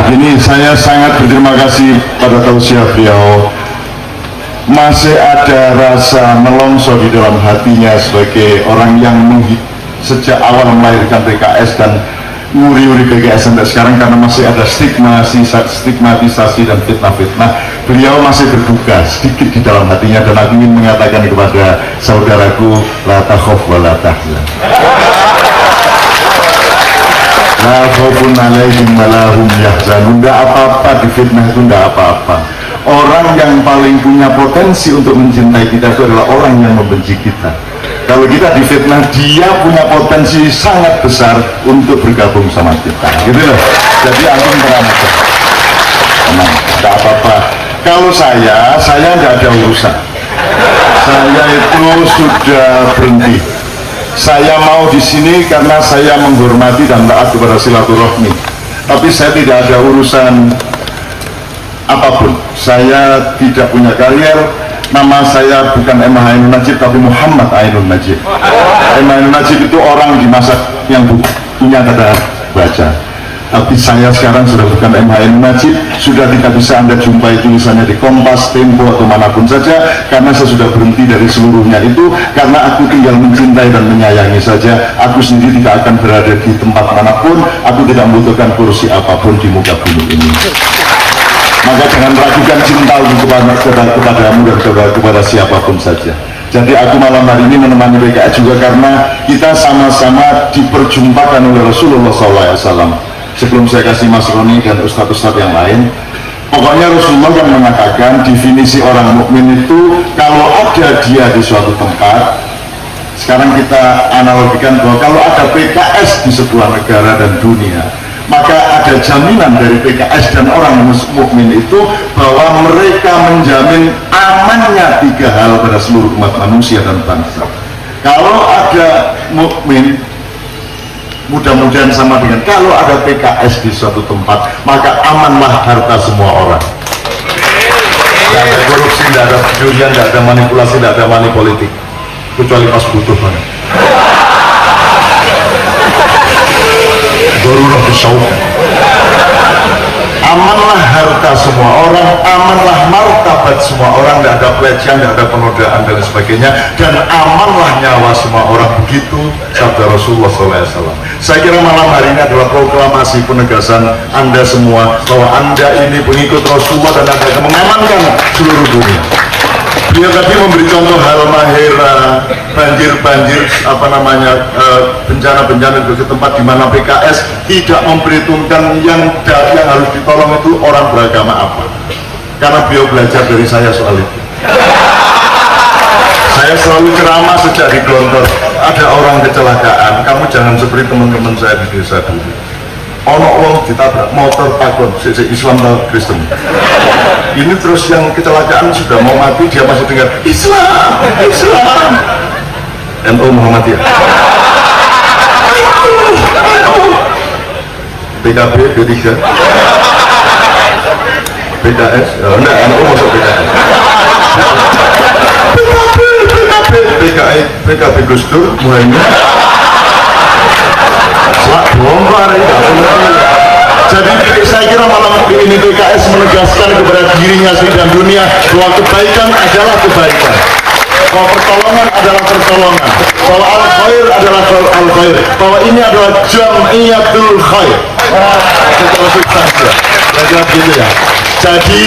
Gini, saya sangat berterima kasih pada tausiah beliau. Masih ada rasa melongso di dalam hatinya sebagai orang yang sejak awal melahirkan PKS dan nguri-uri PKS sampai sekarang, karena masih ada stigmatisasi dan fitnah-fitnah. Beliau masih berduka sedikit di dalam hatinya, dan aku ingin mengatakan kepada saudaraku, la takhaf wa la tahzan. La khaufun alaihim wa la hum yahzanun. Tidak apa-apa difitnah, itu tidak apa-apa. Orang yang paling punya potensi untuk mencintai kita itu adalah orang yang membenci kita. Kalau kita difitnah, dia punya potensi sangat besar untuk bergabung sama kita, gitu loh. Jadi aku tenang, tidak apa-apa. Kalau saya tidak ada urusan. Saya itu sudah berhenti. Saya mau di sini karena saya menghormati dan taat kepada silaturahmi. Tapi saya tidak ada urusan apapun. Saya tidak punya karier. Nama saya bukan Emma Ainun Najib, tapi Muhammad Ainun Najib. Emma Ainun Najib itu orang di masa yang punya kata baca. Tapi saya sekarang sudah bukan Emma Ainun Najib. Sudah tidak bisa Anda jumpai tulisannya di Kompas, Tempo, atau manapun saja, karena saya sudah berhenti dari seluruhnya itu. Karena aku tinggal mencintai dan menyayangi saja. Aku sendiri tidak akan berada di tempat manapun. Aku tidak membutuhkan kursi apapun di muka bumi ini. Maka jangan ragukan cintaku kepadamu dan kepada siapapun saja. Jadi aku malam hari ini menemani PKS juga karena kita sama-sama diperjumpakan oleh Rasulullah SAW. Sebelum saya kasih Mas Roni dan ustadz-ustadz yang lain, pokoknya Rasulullah yang mengatakan definisi orang mukmin itu kalau ada dia di suatu tempat. Sekarang kita analogikan bahwa kalau ada PKS di sebuah negara dan dunia, maka ada jaminan dari PKS dan orang mukmin itu bahwa mereka menjamin amannya 3 hal pada seluruh umat manusia dan bangsa. Kalau ada mukmin, mudah-mudahan sama dengan kalau ada PKS di suatu tempat, maka amanlah harta semua orang. Tidak ada korupsi, tidak ada pencurian, tidak ada manipulasi, tidak ada money politik, kecuali pas butuh banget. Darurat disyaukan. Amanlah harta semua orang, amanlah martabat semua orang, tidak ada pelecehan, tidak ada penodaan dan sebagainya, dan amanlah nyawa semua orang. Begitu sabda Rasulullah SAW. Saya kira malam hari ini adalah proklamasi penegasan Anda semua bahwa Anda ini pengikut Rasulullah dan Anda akan mengamankan seluruh dunia. Dia tadi memberi contoh Halmahera, banjir-banjir, bencana-bencana di tempat di mana PKS tidak memperhitungkan yang harus ditolong itu orang beragama apa. Karena beliau belajar dari saya soal itu. Saya selalu ceramah sejak di Glontor, ada orang kecelakaan, kamu jangan seperti teman-teman saya di desa dulu. Ono wong ditabrak motor takut Islam atau Kristen. Ini terus yang kecelakaan sudah mau mati, dia masih dengar Islam, Islam. NU Muhammadiyah. PKB, P3, PKS, enggak, NU masuk PKS. PKB Gus Dur, mulainya. Bongkar ya. Jadi saya kira malam ini PKS menegaskan kepada dirinya sendiri dan dunia bahwa kebaikan adalah kebaikan, bahwa pertolongan adalah pertolongan, bahwa al-khair adalah al-khair, bahwa ini adalah jam'iyatul khair. Secara substansial, saya gitu ya. Jadi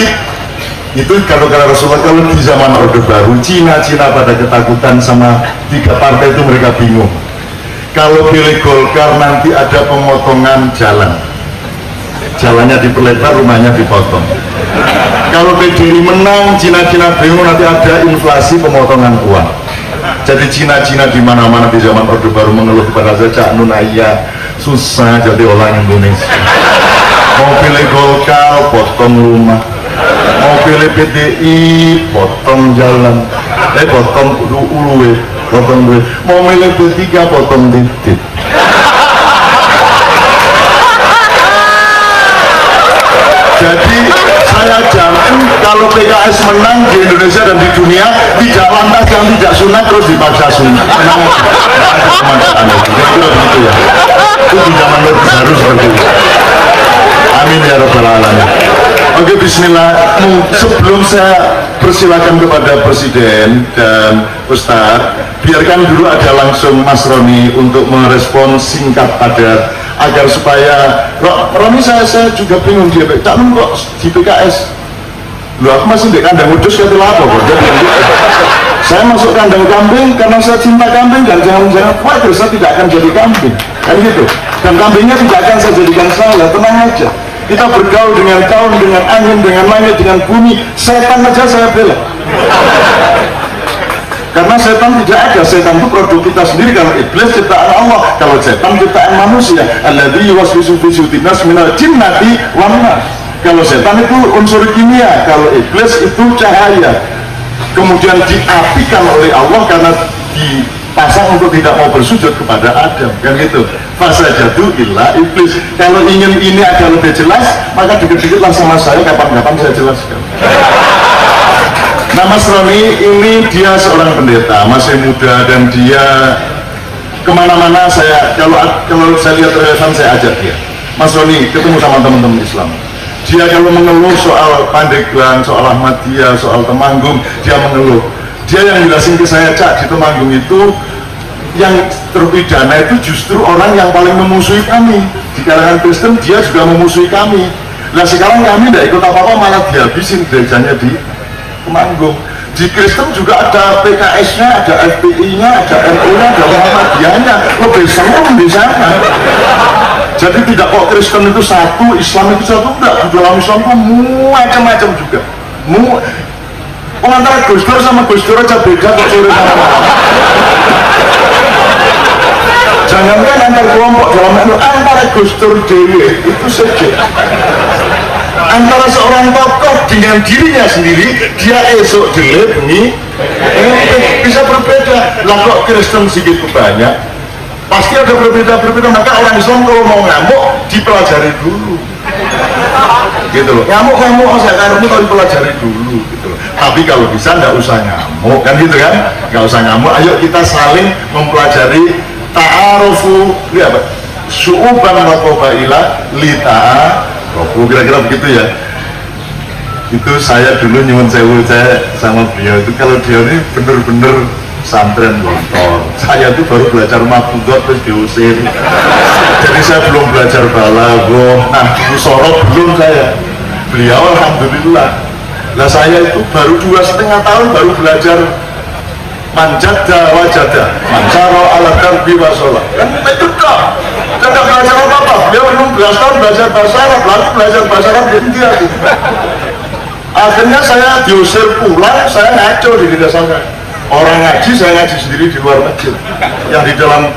itu kalau Rasulullah, kalau di zaman Orde Baru, Cina pada ketakutan sama 3 partai itu, mereka bingung. Kalau pilih Golkar nanti ada pemotongan jalan, jalannya diperlebar, rumahnya dipotong. Kalau PDI menang, Cina bingung, nanti ada inflasi, pemotongan uang. Jadi Cina di mana-mana di zaman Orde Baru mengeluh kepada saya, Cak Nun Ayah, susah jadi orang Indonesia. Mau pilih Golkar, potong rumah. Mau pilih PDI, potong jalan. Potong uluwe, potong duit. Mau milih P3, potong titik. Jadi saya jamin kalau PKS menang di Indonesia dan di dunia, tidak lantas yang tidak sunat terus dipaksa sunat. Menang ada kemanusiaan itu. Jadi begitu ya. Itu di zaman Orde Baru seperti itu. Amin ya rabbal alamin. Oke, bismillah. Sebelum saya persilakan kepada Presiden dan Ustadz, biarkan dulu ada langsung Mas Roni untuk merespon singkat padat agar supaya Roni, saya juga bingung dia Cak Nun kok di PKS. Loh, aku masih di kandang wedus kata apa kok. Saya masuk kandang kambing karena saya cinta kambing, dan jangan-jangan khawatir saya tidak akan jadi kambing, kan gitu. Dan kambingnya tidak akan saya jadikan saya, tenang aja. Kita bergaul dengan kaum, dengan angin, dengan langit, dengan bumi. Setan aja saya bela. Karena setan tidak ada, setan itu produk kita sendiri. Kalau iblis ciptaan Allah, kalau setan ciptaan manusia. Alladzi yuwaswisu fi sudurin nas minal jinnati wan nas. Kalau setan itu unsur kimia, kalau iblis itu cahaya. Kemudian diapikan oleh Allah karena dipasang untuk tidak mau bersujud kepada Adam, kan gitu. Fasajadu illa iblis. Kalau ingin ini agak lebih jelas, maka dikit-dikitlah sama saya, kapan-kapan saya jelaskan. Nah, Mas Roni ini dia seorang pendeta, masih muda, dan dia kemana-mana kalau saya lihat relevan saya ajak dia. Mas Roni ketemu sama teman-teman Islam. Dia kalau mengeluh soal Pandeglang, soal Ahmadiyah, soal Temanggung, dia mengeluh. Dia yang jelasin ke saya, Cak, di Temanggung itu yang terpidana itu justru orang yang paling memusuhi kami. Di kalangan Kristen dia juga memusuhi kami. Nah, sekarang kami tidak ikut apa-apa, malah dihabisin gerejanya di Temanggung. Di Kristen juga ada PKS-nya, ada FPI-nya, ada NU-nya, ada Muhammadiyahnya. Lebih serem di sana. Jadi tidak kok Kristen itu satu, Islam itu satu, enggak. Di dalam Islam itu macam-macam juga. Antara Gus Dur sama Gus Dur aja beda kok sore sama. Jangankan antar kelompok dalam NU, antara Gus Dur dewe itu saja. Antara seorang tokoh dengan dirinya sendiri, dia esok jelek ini bisa berbeda. Lah kok Kristen segitu banyak? Pasti ada berbeda-berbeda. Maka orang Islam kalau mau ngamuk dipelajari dulu, gitu loh. Ngamuk saya karena kalau dipelajari dulu, gitu loh. Tapi kalau bisa nggak usah ngamuk, kan gitu kan? Nggak usah ngamuk. Ayo kita saling mempelajari ta'arufu, ini apa? Su'uban wa qabaila li ta'arufu, kira-kira begitu ya. Itu saya dulu nyuwun sewu, saya sama beliau itu kalau dia ini bener-bener santren motor. Saya itu baru belajar mabudot terus diusir. Jadi saya belum belajar balaghah. Nah, musorot belum saya. Beliau alhamdulillah. Nah, saya itu baru 2,5 tahun baru belajar manjada wajada, mancaro ala darbi wasolah. Kan itu dong. Tidak belajar apa-apa. Beliau 16 tahun belajar bahasa Arab, lalu belajar bahasa Arab di India. Akhirnya saya diusir pulang, saya ngaco di desa saya. Orang ngaji, saya ngaji sendiri di luar masjid. Yang di dalam,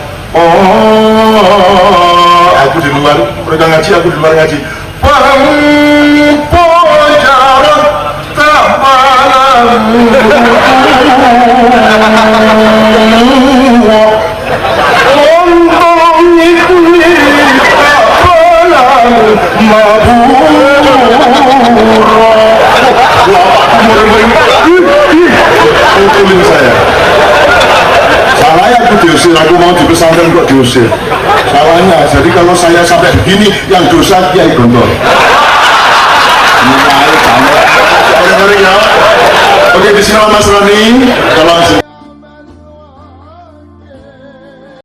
aku di luar, mereka ngaji, aku di luar ngaji. Pempojaran tak malam. Lombong itu tak malam pukulin saya. Salahnya aku diusir, aku mau di pesantren kok diusir. Salahnya, jadi kalau saya sampai begini, yang dosa Kiai Gondol. Oke, bismillah Mas Roni, tolong